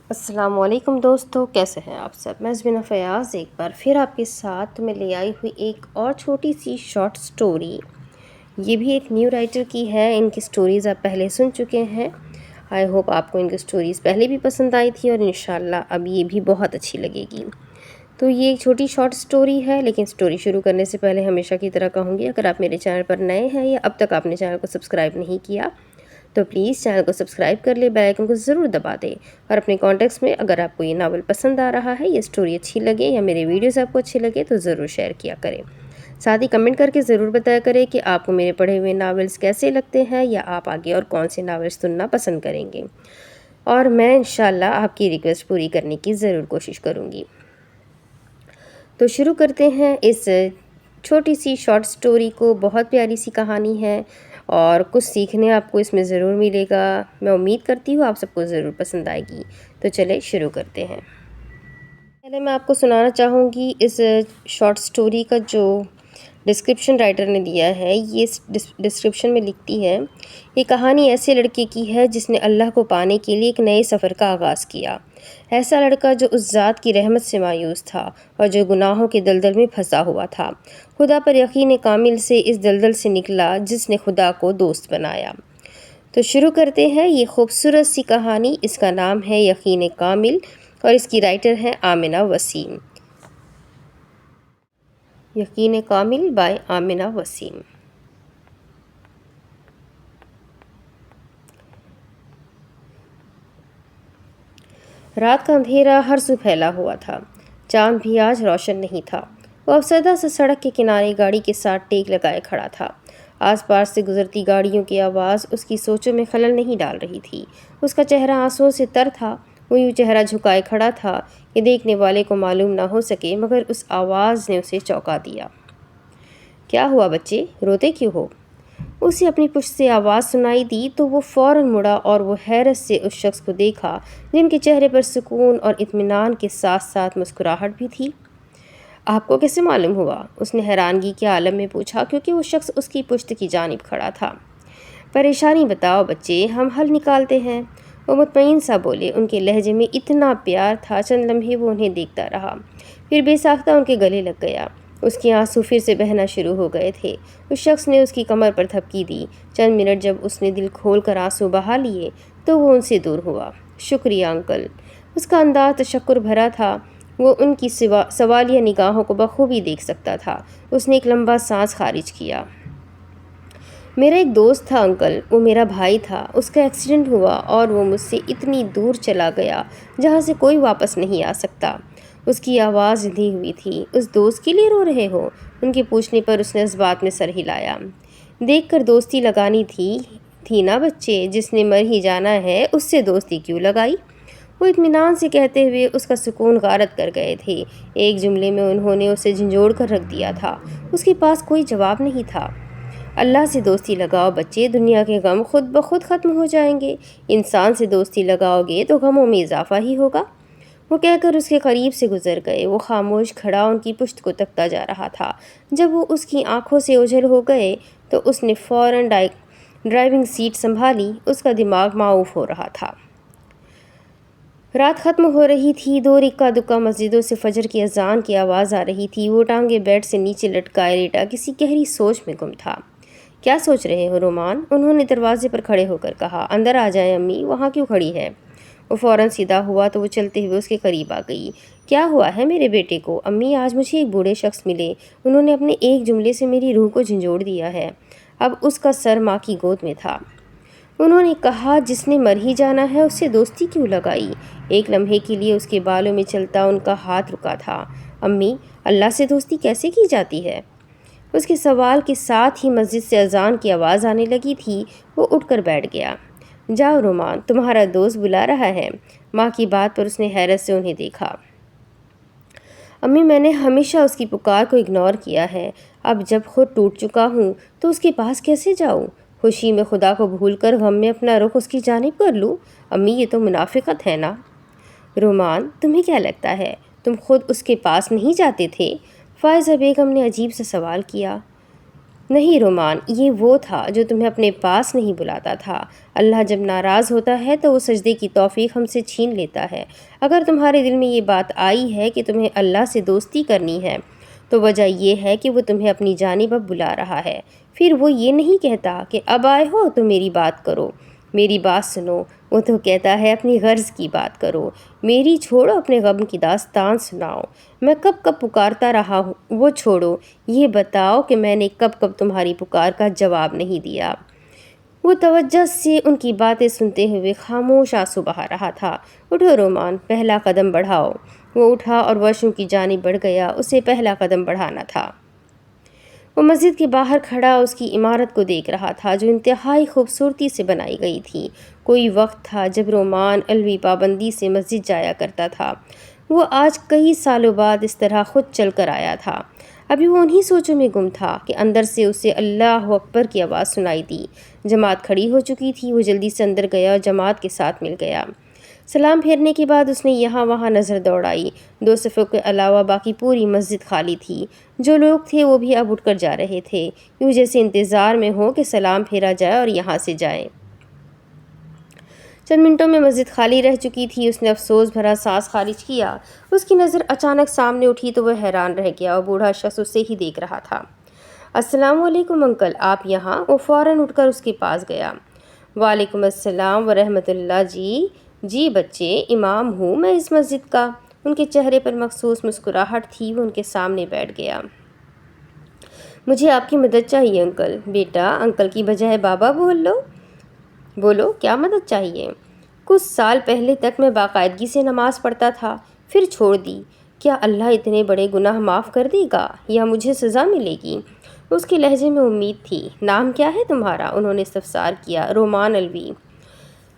السلام علیکم دوستو، کیسے ہیں آپ سب؟ میں زبینہ فیاض ایک بار پھر آپ کے ساتھ میں لے آئی ہوئی ایک اور چھوٹی سی شارٹ سٹوری۔ یہ بھی ایک نیو رائٹر کی ہے۔ ان کی سٹوریز آپ پہلے سن چکے ہیں۔ آئی ہوپ آپ کو ان کی سٹوریز پہلے بھی پسند آئی تھی اور انشاءاللہ اب یہ بھی بہت اچھی لگے گی۔ تو یہ ایک چھوٹی شارٹ سٹوری ہے، لیکن سٹوری شروع کرنے سے پہلے ہمیشہ کی طرح کہوں گی، اگر آپ میرے چینل پر نئے ہیں یا اب تک آپ نے چینل کو سبسکرائب نہیں کیا تو پلیز چینل کو سبسکرائب کر لیں، بیل آئیکن کو ضرور دبا دیں، اور اپنے کانٹیکٹس میں اگر آپ کو یہ ناول پسند آ رہا ہے، یہ سٹوری اچھی لگے یا میرے ویڈیوز آپ کو اچھے لگے تو ضرور شیئر کیا کریں۔ ساتھ ہی کمنٹ کر کے ضرور بتایا کریں کہ آپ کو میرے پڑھے ہوئے ناولز کیسے لگتے ہیں یا آپ آگے اور کون سے ناولز سننا پسند کریں گے، اور میں انشاءاللہ آپ کی ریکویسٹ پوری کرنے کی ضرور کوشش کروں گی۔ تو شروع کرتے ہیں اس چھوٹی سی شارٹ سٹوری کو۔ بہت پیاری سی کہانی ہے اور کچھ سیکھنے آپ کو اس میں ضرور ملے گا۔ میں امید کرتی ہوں آپ سب کو ضرور پسند آئے گی۔ تو چلے شروع کرتے ہیں۔ پہلے میں آپ کو سنانا چاہوں گی اس شارٹ سٹوری کا جو ڈسکرپشن رائٹر نے دیا ہے۔ یہ ڈسکرپشن میں لکھتی ہے، یہ کہانی ایسے لڑکے کی ہے جس نے اللہ کو پانے کے لیے ایک نئے سفر کا آغاز کیا۔ ایسا لڑکا جو اس ذات کی رحمت سے مایوس تھا اور جو گناہوں کے دلدل میں پھنسا ہوا تھا، خدا پر یقین کامل سے اس دلدل سے نکلا جس نے خدا کو دوست بنایا۔ تو شروع کرتے ہیں یہ خوبصورت سی کہانی۔ اس کا نام ہے یقین کامل اور اس کی رائٹر ہے آمنہ وسیم۔ یقین کامل بائے آمنہ وسیم۔ رات کا اندھیرا ہر سو پھیلا ہوا تھا۔ چاند بھی آج روشن نہیں تھا۔ وہ افسردہ سے سڑک کے کنارے گاڑی کے ساتھ ٹیک لگائے کھڑا تھا۔ آس پاس سے گزرتی گاڑیوں کی آواز اس کی سوچوں میں خلل نہیں ڈال رہی تھی۔ اس کا چہرہ آنسوؤں سے تر تھا۔ وہ یوں چہرہ جھکائے کھڑا تھا کہ دیکھنے والے کو معلوم نہ ہو سکے، مگر اس آواز نے اسے چونکا دیا۔ کیا ہوا بچے، روتے کیوں ہو؟ اسے اپنی پشت سے آواز سنائی دی تو وہ فوراً مڑا اور وہ حیرت سے اس شخص کو دیکھا جن کے چہرے پر سکون اور اطمینان کے ساتھ ساتھ مسکراہٹ بھی تھی۔ آپ کو کیسے معلوم ہوا؟ اس نے حیرانگی کے عالم میں پوچھا، کیونکہ وہ شخص اس کی پشت کی جانب کھڑا تھا۔ پریشانی بتاؤ بچے، ہم حل نکالتے ہیں، وہ مطمئن سا بولے۔ ان کے لہجے میں اتنا پیار تھا، چند لمحے وہ انہیں دیکھتا رہا، پھر بے ساختہ ان کے گلے لگ گیا۔ اس کے آنسو پھر سے بہنا شروع ہو گئے تھے۔ اس شخص نے اس کی کمر پر تھپکی دی۔ چند منٹ جب اس نے دل کھول کر آنسو بہا لیے تو وہ ان سے دور ہوا۔ شکریہ انکل۔ اس کا انداز تشکر بھرا تھا۔ وہ ان کی سوالیہ نگاہوں کو بخوبی دیکھ سکتا تھا۔ اس نے ایک لمبا سانس خارج کیا۔ میرا ایک دوست تھا انکل، وہ میرا بھائی تھا۔ اس کا ایکسیڈنٹ ہوا اور وہ مجھ سے اتنی دور چلا گیا جہاں سے کوئی واپس نہیں آ سکتا۔ اس کی آواز رندھی ہوئی تھی۔ اس دوست کے لیے رو رہے ہو؟ ان کے پوچھنے پر اس نے اس بات میں سر ہلایا۔ دیکھ کر دوستی لگانی تھی نا بچے، جس نے مر ہی جانا ہے اس سے دوستی کیوں لگائی؟ وہ اطمینان سے کہتے ہوئے اس کا سکون غارت کر گئے تھے۔ ایک جملے میں انہوں نے اسے جھنجھوڑ کر رکھ دیا تھا۔ اس کے پاس کوئی جواب نہیں تھا۔ اللہ سے دوستی لگاؤ بچے، دنیا کے غم خود بخود ختم ہو جائیں گے۔ انسان سے دوستی لگاؤ گے تو غموں میں اضافہ ہی ہوگا۔ وہ کہہ کر اس کے قریب سے گزر گئے۔ وہ خاموش کھڑا ان کی پشت کو تکتا جا رہا تھا۔ جب وہ اس کی آنکھوں سے اوجھل ہو گئے تو اس نے فوراً ڈرائیونگ سیٹ سنبھالی۔ اس کا دماغ معاوف ہو رہا تھا۔ رات ختم ہو رہی تھی۔ دور اکا دکا مسجدوں سے فجر کی اذان کی آواز آ رہی تھی۔ وہ ٹانگیں بیڈ سے نیچے لٹکائے لیٹا کسی گہری سوچ میں گم تھا۔ کیا سوچ رہے ہو رومان؟ انہوں نے دروازے پر کھڑے ہو کر کہا۔ اندر آ جائیں امی، وہاں کیوں کھڑی ہے؟ وہ فوراً سیدھا ہوا تو وہ چلتے ہوئے اس کے قریب آ گئی۔ کیا ہوا ہے میرے بیٹے کو؟ امی، آج مجھے ایک بوڑھے شخص ملے، انہوں نے اپنے ایک جملے سے میری روح کو جھنجھوڑ دیا ہے۔ اب اس کا سر ماں کی گود میں تھا۔ انہوں نے کہا جس نے مر ہی جانا ہے اس سے دوستی کیوں لگائی؟ ایک لمحے کے لیے اس کے بالوں میں چلتا ان کا ہاتھ رکا تھا۔ امی، اللہ سے دوستی کیسے کی جاتی ہے؟ اس کے سوال کے ساتھ ہی مسجد سے اذان کی آواز آنے لگی تھی۔ وہ اٹھ کر بیٹھ گیا۔ جاؤ رومان، تمہارا دوست بلا رہا ہے۔ ماں کی بات پر اس نے حیرت سے انہیں دیکھا۔ امی، میں نے ہمیشہ اس کی پکار کو اگنور کیا ہے۔ اب جب خود ٹوٹ چکا ہوں تو اس کے پاس کیسے جاؤں؟ خوشی میں خدا کو بھول کر غم میں اپنا رخ اس کی جانب کر لوں؟ امی، یہ تو منافقت ہے نا۔ رومان، تمہیں کیا لگتا ہے تم خود اس کے پاس نہیں جاتے تھے؟ فائزہ بیگم نے عجیب سے سوال کیا۔ نہیں رومان، یہ وہ تھا جو تمہیں اپنے پاس نہیں بلاتا تھا۔ اللہ جب ناراض ہوتا ہے تو وہ سجدے کی توفیق ہم سے چھین لیتا ہے۔ اگر تمہارے دل میں یہ بات آئی ہے کہ تمہیں اللہ سے دوستی کرنی ہے تو وجہ یہ ہے کہ وہ تمہیں اپنی جانب اب بلا رہا ہے۔ پھر وہ یہ نہیں کہتا کہ اب آئے ہو تو میری بات کرو، میری بات سنو۔ وہ تو کہتا ہے اپنی غرض کی بات کرو، میری چھوڑو، اپنے غم کی داستان سناؤ۔ میں کب کب پکارتا رہا ہوں، وہ چھوڑو، یہ بتاؤ کہ میں نے کب کب تمہاری پکار کا جواب نہیں دیا۔ وہ توجہ سے ان کی باتیں سنتے ہوئے خاموش آنسو بہا رہا تھا۔ اٹھو رومان، پہلا قدم بڑھاؤ۔ وہ اٹھا اور واش روم کی جانب بڑھ گیا۔ اسے پہلا قدم بڑھانا تھا۔ وہ مسجد کے باہر کھڑا اس کی عمارت کو دیکھ رہا تھا جو انتہائی خوبصورتی سے بنائی گئی تھی۔ کوئی وقت تھا جب رومان الوی پابندی سے مسجد جایا کرتا تھا۔ وہ آج کئی سالوں بعد اس طرح خود چل کر آیا تھا۔ ابھی وہ انہی سوچوں میں گم تھا کہ اندر سے اسے اللہ اکبر کی آواز سنائی دی۔ جماعت کھڑی ہو چکی تھی۔ وہ جلدی سے اندر گیا اور جماعت کے ساتھ مل گیا۔ سلام پھیرنے کے بعد اس نے یہاں وہاں نظر دوڑائی۔ 2 صفوں کے علاوہ باقی پوری مسجد خالی تھی۔ جو لوگ تھے وہ بھی اب اٹھ کر جا رہے تھے، یوں جیسے انتظار میں ہو کہ سلام پھیرا جائے اور یہاں سے جائیں۔ چند منٹوں میں مسجد خالی رہ چکی تھی۔ اس نے افسوس بھرا سانس خارج کیا۔ اس کی نظر اچانک سامنے اٹھی تو وہ حیران رہ گیا۔ وہ بوڑھا شخص اسے ہی دیکھ رہا تھا۔ السلام علیکم انکل، آپ یہاں؟ وہ فوراً اٹھ کر اس کے پاس گیا۔ وعلیکم السلام ورحمۃ اللہ۔ جی بچے، امام ہوں میں اس مسجد کا۔ ان کے چہرے پر مخصوص مسکراہٹ تھی۔ وہ ان کے سامنے بیٹھ گیا۔ مجھے آپ کی مدد چاہیے انکل۔ بیٹا، انکل کی بجائے بابا بول لو۔ بولو، کیا مدد چاہیے؟ کچھ سال پہلے تک میں باقاعدگی سے نماز پڑھتا تھا، پھر چھوڑ دی۔ کیا اللہ اتنے بڑے گناہ معاف کر دے گا یا مجھے سزا ملے گی؟ اس کے لہجے میں امید تھی۔ نام کیا ہے تمہارا؟ انہوں نے استفسار کیا۔ رومان الوی۔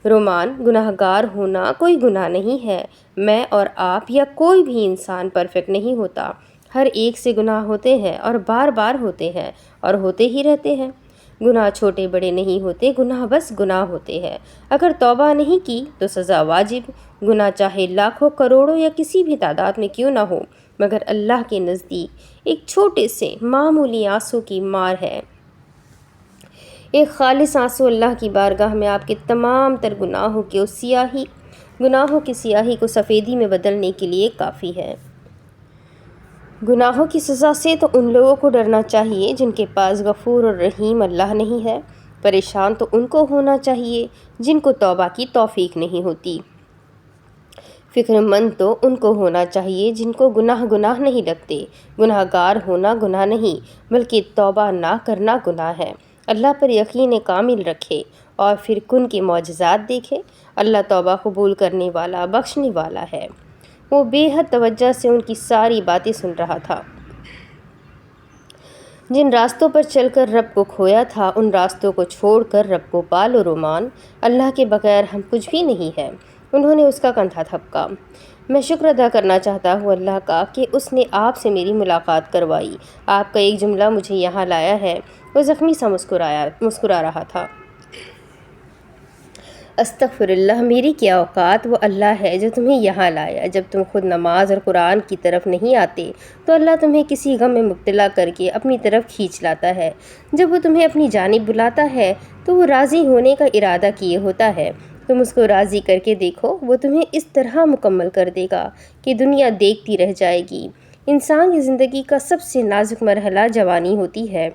رومان، گناہ گار ہونا کوئی گناہ نہیں ہے۔ میں اور آپ یا کوئی بھی انسان پرفیکٹ نہیں ہوتا۔ ہر ایک سے گناہ ہوتے ہیں اور بار بار ہوتے ہیں اور ہوتے ہی رہتے ہیں۔ گناہ چھوٹے بڑے نہیں ہوتے، گناہ بس گناہ ہوتے ہیں۔ اگر توبہ نہیں کی تو سزا واجب۔ گناہ چاہے لاکھوں کروڑوں یا کسی بھی تعداد میں کیوں نہ ہو، مگر اللہ کے نزدیک ایک چھوٹے سے معمولی آنسو کی مار ہے۔ ایک خالص آنسو اللہ کی بارگاہ میں آپ کے تمام تر گناہوں کی سیاہی کو سفیدی میں بدلنے کے لیے کافی ہے۔ گناہوں کی سزا سے تو ان لوگوں کو ڈرنا چاہیے جن کے پاس غفور اور رحیم اللہ نہیں ہے۔ پریشان تو ان کو ہونا چاہیے جن کو توبہ کی توفیق نہیں ہوتی۔ فکر مند تو ان کو ہونا چاہیے جن کو گناہ نہیں لگتے۔ گناہ گار ہونا گناہ نہیں بلکہ توبہ نہ کرنا گناہ ہے۔ اللہ پر یقین کامل رکھے اور پھر کن کے معجزات دیکھے۔ اللہ توبہ قبول کرنے والا، بخشنے والا ہے۔ وہ بے حد توجہ سے ان کی ساری باتیں سن رہا تھا۔ جن راستوں پر چل کر رب کو کھویا تھا ان راستوں کو چھوڑ کر رب کو پالو رومان۔ اللہ کے بغیر ہم کچھ بھی نہیں ہے۔ انہوں نے اس کا کندھا تھپکا۔ میں شکر ادا کرنا چاہتا ہوں اللہ کا کہ اس نے آپ سے میری ملاقات کروائی۔ آپ کا ایک جملہ مجھے یہاں لایا ہے۔ وہ زخمی سا مسکرا رہا تھا۔ استغفر اللہ، میری کیا اوقات، وہ اللہ ہے جو تمہیں یہاں لایا۔ جب تم خود نماز اور قرآن کی طرف نہیں آتے تو اللہ تمہیں کسی غم میں مبتلا کر کے اپنی طرف کھینچ لاتا ہے۔ جب وہ تمہیں اپنی جانب بلاتا ہے تو وہ راضی ہونے کا ارادہ کیے ہوتا ہے۔ تم اس کو راضی کر کے دیکھو، وہ تمہیں اس طرح مکمل کر دے گا کہ دنیا دیکھتی رہ جائے گی۔ انسان کی زندگی کا سب سے نازک مرحلہ جوانی ہوتی ہے۔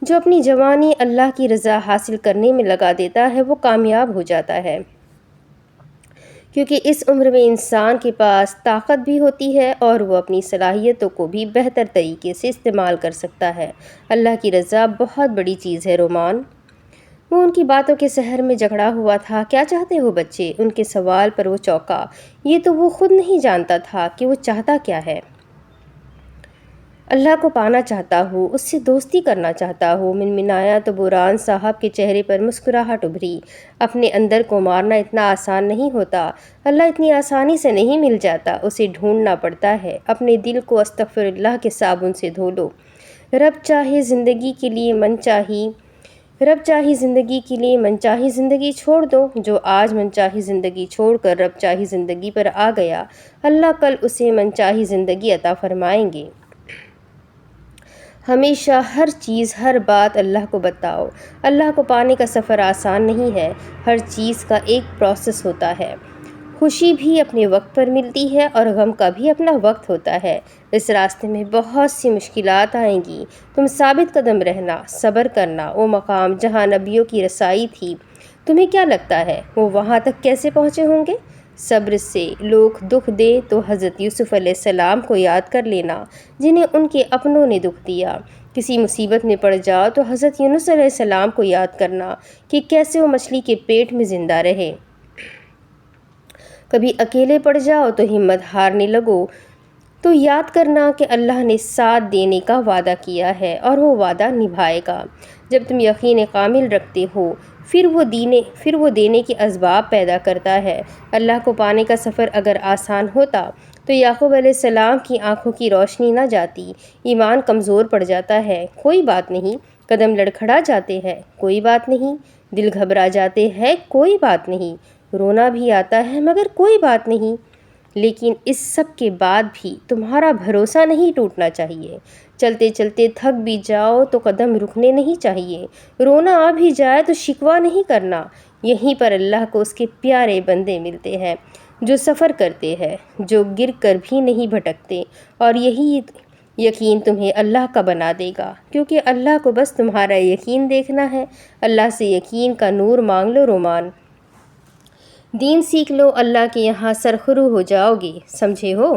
جو اپنی جوانی اللہ کی رضا حاصل کرنے میں لگا دیتا ہے وہ کامیاب ہو جاتا ہے، کیونکہ اس عمر میں انسان کے پاس طاقت بھی ہوتی ہے اور وہ اپنی صلاحیتوں کو بھی بہتر طریقے سے استعمال کر سکتا ہے۔ اللہ کی رضا بہت بڑی چیز ہے رومان۔ وہ ان کی باتوں کے سحر میں جکڑا ہوا تھا۔ کیا چاہتے ہو بچے؟ ان کے سوال پر وہ چونکا۔ یہ تو وہ خود نہیں جانتا تھا کہ وہ چاہتا کیا ہے۔ اللہ کو پانا چاہتا ہوں، اس سے دوستی کرنا چاہتا ہوں، منمنایا تو بوران صاحب کے چہرے پر مسکراہٹ ابھری۔ اپنے اندر کو مارنا اتنا آسان نہیں ہوتا۔ اللہ اتنی آسانی سے نہیں مل جاتا، اسے ڈھونڈنا پڑتا ہے۔ اپنے دل کو استغفر اللہ کے صابن سے دھو لو۔ رب چاہے زندگی کے لیے منچاہی زندگی چھوڑ دو۔ جو آج منچاہی زندگی چھوڑ کر رب چاہی زندگی پر آ گیا، اللہ کل اسے منچاہی زندگی عطا فرمائیں گے۔ ہمیشہ ہر چیز ہر بات اللہ کو بتاؤ۔ اللہ کو پانے کا سفر آسان نہیں ہے، ہر چیز کا ایک پروسیس ہوتا ہے۔ خوشی بھی اپنے وقت پر ملتی ہے اور غم کا بھی اپنا وقت ہوتا ہے۔ اس راستے میں بہت سی مشکلات آئیں گی، تم ثابت قدم رہنا، صبر کرنا۔ وہ مقام جہاں نبیوں کی رسائی تھی، تمہیں کیا لگتا ہے وہ وہاں تک کیسے پہنچے ہوں گے؟ صبر سے لوگ دکھ دے تو حضرت یوسف علیہ السلام کو یاد کر لینا، جنہیں ان کے اپنوں نے دکھ دیا۔ کسی مصیبت میں پڑ جاؤ تو حضرت یونس علیہ السلام کو یاد کرنا کہ کیسے وہ مچھلی کے پیٹ میں زندہ رہے۔ کبھی اکیلے پڑ جاؤ تو ہمت ہارنے لگو تو یاد کرنا کہ اللہ نے ساتھ دینے کا وعدہ کیا ہے اور وہ وعدہ نبھائے گا۔ جب تم یقین کامل رکھتے ہو پھر وہ دینے کے اسباب پیدا کرتا ہے۔ اللہ کو پانے کا سفر اگر آسان ہوتا تو یعقوب علیہ السلام کی آنکھوں کی روشنی نہ جاتی، ایمان کمزور پڑ جاتا ہے، کوئی بات نہیں، قدم لڑکھڑا جاتے ہیں، کوئی بات نہیں، دل گھبرا جاتے ہیں، کوئی بات نہیں، رونا بھی آتا ہے مگر کوئی بات نہیں، لیکن اس سب کے بعد بھی تمہارا بھروسہ نہیں ٹوٹنا چاہیے۔ چلتے چلتے تھک بھی جاؤ تو قدم رکنے نہیں چاہیے، رونا آ بھی جائے تو شکوہ نہیں کرنا۔ یہیں پر اللہ کو اس کے پیارے بندے ملتے ہیں جو سفر کرتے ہیں، جو گر کر بھی نہیں بھٹکتے، اور یہی یقین تمہیں اللہ کا بنا دے گا، کیونکہ اللہ کو بس تمہارا یقین دیکھنا ہے۔ اللہ سے یقین کا نور مانگ لو رومان، دین سیکھ لو، اللہ کے یہاں سرخرو ہو جاؤ گے، سمجھے ہو؟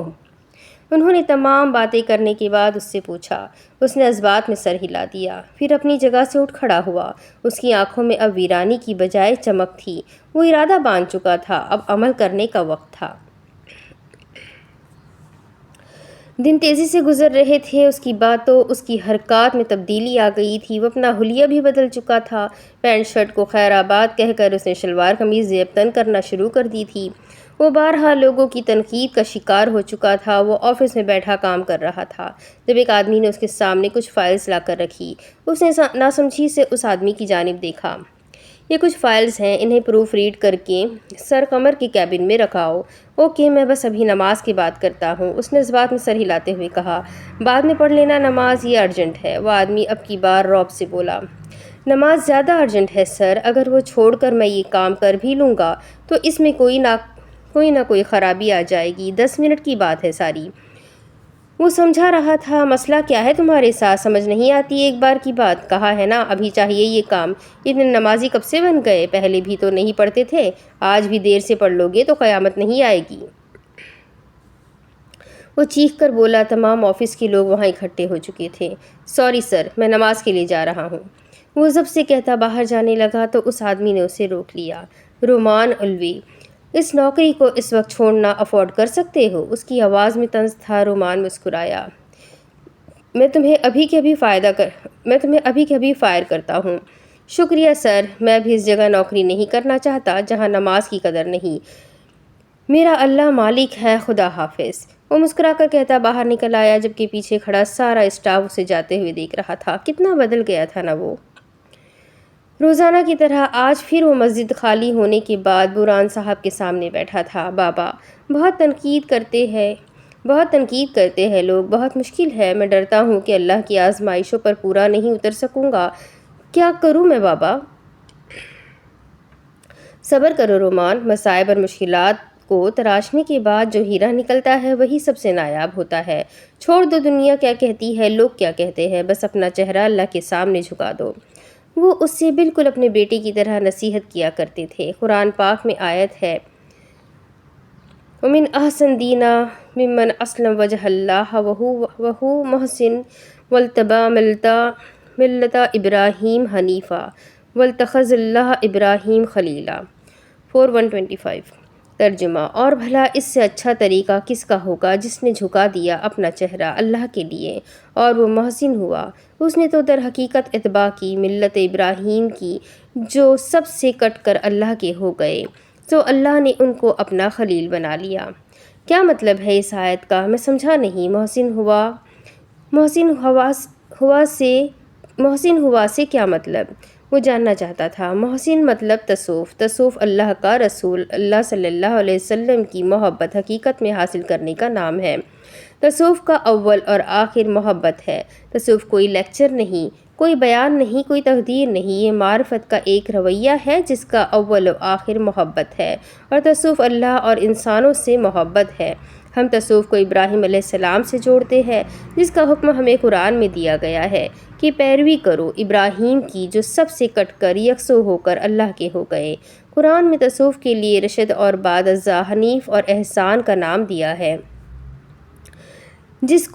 انہوں نے تمام باتیں کرنے کے بعد اس سے پوچھا۔ اس نے اثبات میں سر ہلا دیا، پھر اپنی جگہ سے اٹھ کھڑا ہوا۔ اس کی آنکھوں میں اب ویرانی کی بجائے چمک تھی، وہ ارادہ باندھ چکا تھا، اب عمل کرنے کا وقت تھا۔ دن تیزی سے گزر رہے تھے، اس کی باتوں، اس کی حرکات میں تبدیلی آ گئی تھی، وہ اپنا حلیہ بھی بدل چکا تھا۔ پینٹ شرٹ کو خیر آباد کہہ کر اس نے شلوار قمیض زیب تن کرنا شروع کر دی تھی۔ وہ بارہا لوگوں کی تنقید کا شکار ہو چکا تھا۔ وہ آفس میں بیٹھا کام کر رہا تھا جب ایک آدمی نے اس کے سامنے کچھ فائلز لا کر رکھی۔ اس نے ناسمجھی سے اس آدمی کی جانب دیکھا۔ یہ کچھ فائلز ہیں، انہیں پروف ریڈ کر کے سر قمر کے کیبن میں رکھاؤ۔ اوکے، میں بس ابھی نماز کی بات کرتا ہوں، اس نے اثبات میں سر ہلاتے ہوئے کہا۔ بعد میں پڑھ لینا نماز، یہ ارجنٹ ہے، وہ آدمی اب کی بار رعب سے بولا۔ نماز زیادہ ارجنٹ ہے سر، اگر وہ چھوڑ کر میں یہ کام کر بھی لوں گا تو اس میں کوئی نہ کوئی خرابی آ جائے گی، 10 منٹ کی بات ہے ساری۔ وہ سمجھا رہا تھا، مسئلہ کیا ہے تمہارے ساتھ، سمجھ نہیں آتی ایک بار کی بات، کہا ہے نا ابھی چاہیے یہ کام، اتنے نمازی کب سے بن گئے، پہلے بھی تو نہیں پڑھتے تھے، آج بھی دیر سے پڑھ لو گے تو قیامت نہیں آئے گی۔ وہ چیخ کر بولا۔ تمام آفس کے لوگ وہاں اکٹھے ہو چکے تھے۔ سوری سر، میں نماز کے لیے جا رہا ہوں، وہ ضبط سے کہتا باہر جانے لگا تو اس آدمی نے اسے روک لیا۔ رومان الوی، اس نوکری کو اس وقت چھوڑنا افورڈ کر سکتے ہو؟ اس کی آواز میں طنز تھا۔ رومان مسکرایا۔ میں تمہیں ابھی کے ابھی فائر کرتا ہوں۔ شکریہ سر، میں بھی اس جگہ نوکری نہیں کرنا چاہتا جہاں نماز کی قدر نہیں، میرا اللہ مالک ہے، خدا حافظ۔ وہ مسکرا کر کہتا باہر نکل آیا، جبکہ پیچھے کھڑا سارا اسٹاف اسے جاتے ہوئے دیکھ رہا تھا۔ کتنا بدل گیا تھا نا وہ! روزانہ کی طرح آج پھر وہ مسجد خالی ہونے کے بعد بوران صاحب کے سامنے بیٹھا تھا۔ بابا، بہت تنقید کرتے ہیں لوگ، بہت مشکل ہے، میں ڈرتا ہوں کہ اللہ کی آزمائشوں پر پورا نہیں اتر سکوں گا، کیا کروں میں بابا؟ صبر کرو رومان، مصائب اور مشکلات کو تراشنے کے بعد جو ہیرا نکلتا ہے وہی سب سے نایاب ہوتا ہے۔ چھوڑ دو دنیا کیا کہتی ہے، لوگ کیا کہتے ہیں، بس اپنا چہرہ اللہ کے سامنے جھکا دو۔ وہ اس سے بالکل اپنے بیٹے کی طرح نصیحت کیا کرتے تھے۔ قرآن پاک میں آیت ہے، وَمِنْ أَحْسَنَ دِينًا مِمَّنْ أَسْلَمَ وَجْهَ اللَّهِ وَهُوَ مُحْسِنٌ وَاتَّبَعَ مِلَّةَ إِبْرَاهِيمَ حَنِيفًا وَاتَّخَذَ اللَّهَ إِبْرَاهِيمَ خَلِيلًا 4125۔ ترجمہ، اور بھلا اس سے اچھا طریقہ کس کا ہوگا جس نے جھکا دیا اپنا چہرہ اللہ کے لیے اور وہ محسن ہوا۔ اس نے تو در حقیقت اتباع کی ملت ابراہیم کی، جو سب سے کٹ کر اللہ کے ہو گئے، تو اللہ نے ان کو اپنا خلیل بنا لیا۔ کیا مطلب ہے اس آیت کا؟ میں سمجھا نہیں۔ محسن ہوا سے کیا مطلب؟ وہ جاننا چاہتا تھا۔ محسن مطلب تصوف اللہ کا رسول اللہ صلی اللہ علیہ وسلم کی محبت حقیقت میں حاصل کرنے کا نام ہے۔ تصوف کا اول اور آخر محبت ہے۔ تصوف کوئی لیکچر نہیں، کوئی بیان نہیں، کوئی تقدیر نہیں، یہ معرفت کا ایک رویہ ہے جس کا اول و آخر محبت ہے، اور تصوف اللہ اور انسانوں سے محبت ہے۔ ہم تصوف کو ابراہیم علیہ السلام سے جوڑتے ہیں، جس کا حکم ہمیں قرآن میں دیا گیا ہے کہ پیروی کرو ابراہیم کی، جو سب سے کٹ کر یکسو ہو کر اللہ کے ہو گئے۔ قرآن میں تصوف کے لیے رشد اور بعد ازاں حنیف اور احسان کا نام دیا ہے۔ جس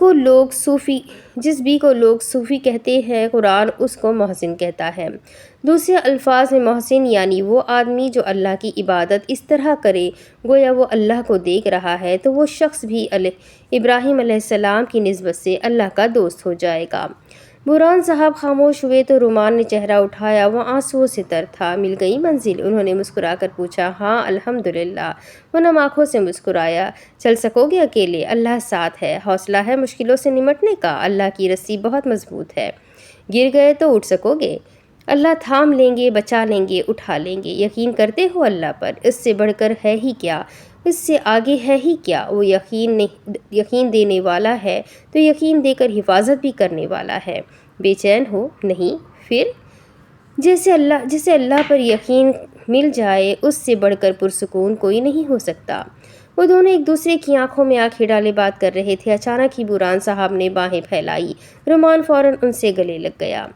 بھی کو لوگ صوفی کہتے ہیں، قرآن اس کو محسن کہتا ہے۔ دوسرے الفاظ میں محسن یعنی وہ آدمی جو اللہ کی عبادت اس طرح کرے گویا وہ اللہ کو دیکھ رہا ہے، تو وہ شخص بھی ابراہیم علیہ السلام کی نسبت سے اللہ کا دوست ہو جائے گا۔ برہان صاحب خاموش ہوئے تو رومان نے چہرہ اٹھایا، وہ آنسوؤں سے تر تھا۔ مل گئی منزل؟ انہوں نے مسکرا کر پوچھا۔ ہاں الحمدللہ، وہ نم آنکھوں سے مسکرایا۔ چل سکو گے اکیلے؟ اللہ ساتھ ہے۔ حوصلہ ہے مشکلوں سے نمٹنے کا؟ اللہ کی رسی بہت مضبوط ہے۔ گر گئے تو اٹھ سکو گے؟ اللہ تھام لیں گے، بچا لیں گے، اٹھا لیں گے۔ یقین کرتے ہو اللہ پر؟ اس سے بڑھ کر ہے ہی کیا، اس سے آگے ہے ہی کیا؟ وہ یقین دینے والا ہے تو یقین دے کر حفاظت بھی کرنے والا ہے۔ بے چین ہو؟ نہیں۔ پھر جسے اللہ پر یقین مل جائے اس سے بڑھ کر پرسکون کوئی نہیں ہو سکتا۔ وہ دونوں ایک دوسرے کی آنکھوں میں آنکھیں ڈالے بات کر رہے تھے۔ اچانک ہی برہان صاحب نے باہیں پھیلائی۔ رومان فوراً ان سے گلے لگ گیا۔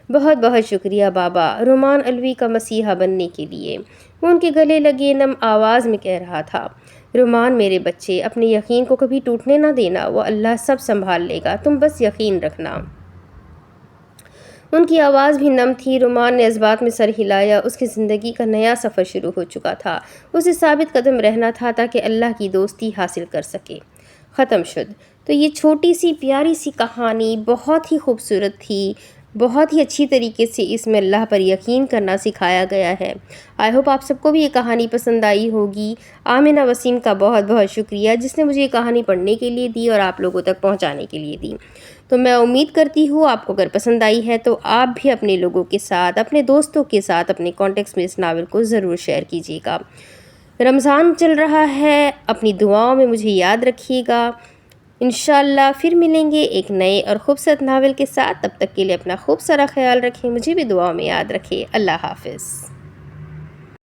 بہت بہت شکریہ بابا، رومان علوی کا مسیحا بننے کے لیے، وہ ان کے گلے لگے نم آواز میں کہہ رہا تھا۔ رومان میرے بچے، اپنے یقین کو کبھی ٹوٹنے نہ دینا، وہ اللہ سب سنبھال لے گا، تم بس یقین رکھنا۔ ان کی آواز بھی نم تھی۔ رومان نے اس بات میں سر ہلایا، اس کی زندگی کا نیا سفر شروع ہو چکا تھا، اسے ثابت قدم رہنا تھا تاکہ اللہ کی دوستی حاصل کر سکے۔ ختم شد۔ تو یہ چھوٹی سی پیاری سی کہانی بہت ہی خوبصورت تھی، بہت ہی اچھی طریقے سے اس میں اللہ پر یقین کرنا سکھایا گیا ہے۔ آئی ہوپ آپ سب کو بھی یہ کہانی پسند آئی ہوگی۔ آمنہ وسیم کا بہت بہت شکریہ جس نے مجھے یہ کہانی پڑھنے کے لیے دی اور آپ لوگوں تک پہنچانے کے لیے دی۔ تو میں امید کرتی ہوں آپ کو اگر پسند آئی ہے تو آپ بھی اپنے لوگوں کے ساتھ، اپنے دوستوں کے ساتھ، اپنے کانٹیکٹس میں اس ناول کو ضرور شیئر کیجیے گا۔ رمضان چل رہا ہے، اپنی دعاؤں میں مجھے یاد رکھیے گا۔ انشاءاللہ پھر ملیں گے ایک نئے اور خوبصورت ناول کے ساتھ۔ تب تک کے لیے اپنا خوب سارا خیال رکھیں، مجھے بھی دعاؤں میں یاد رکھیں۔ اللہ حافظ۔